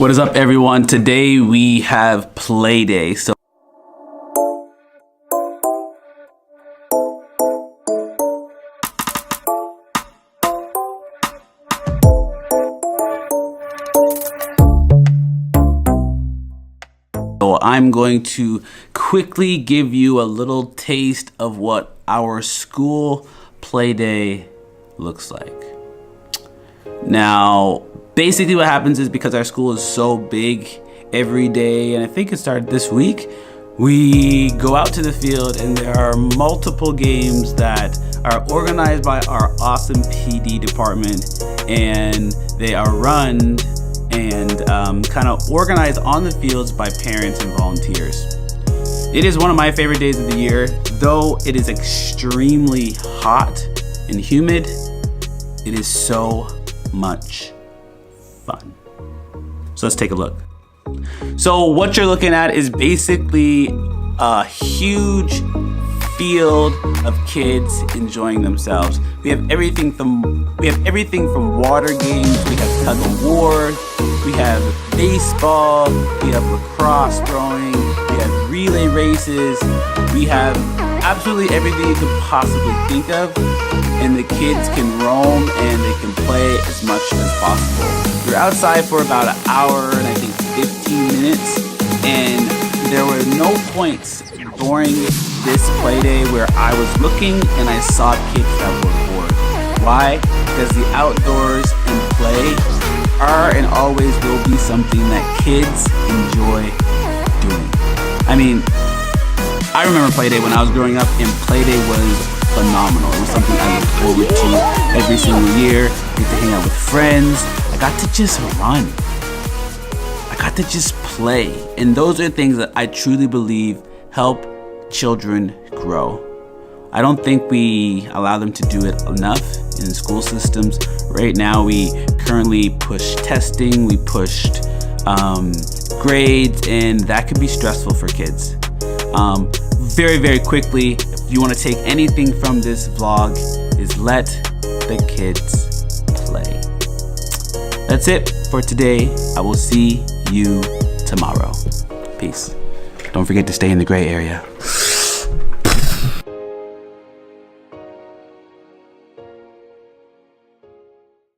What is up, everyone? Today we have play day. So I'm going to quickly give you a little taste of what our school play day looks like. Now, basically what happens is, because our school is so big, every day, and I think it started this week, we go out to the field and there are multiple games that are organized by our awesome PD department, and they are run and kind of organized on the fields by parents and volunteers. It is one of my favorite days of the year. Though it is extremely hot and humid, it is so much fun. So let's take a look. So what you're looking at is basically a huge field of kids enjoying themselves. We have everything from water games, we have tug of war, we have baseball, we have lacrosse throwing, we have relay races, we have absolutely everything you could possibly think of, and the kids can roam and they can play as much as possible. We're outside for about an hour and I think 15 minutes, and there were no points during this play day where I was looking and I saw kids that were bored. Why? Because the outdoors and play are and always will be something that kids enjoy doing. I mean, I remember play day when I was growing up, and play day was phenomenal. It was something I looked forward to every single year. Get to hang out with friends. I got to just run. I got to just play. And those are things that I truly believe help children grow. I don't think we allow them to do it enough in school systems. Right now, we currently push testing, we pushed grades, and that can be stressful for kids. Very, very quickly, if you want to take anything from this vlog, is let the kids play. That's it for today. I will see you tomorrow. Peace. Don't forget to stay in the gray area.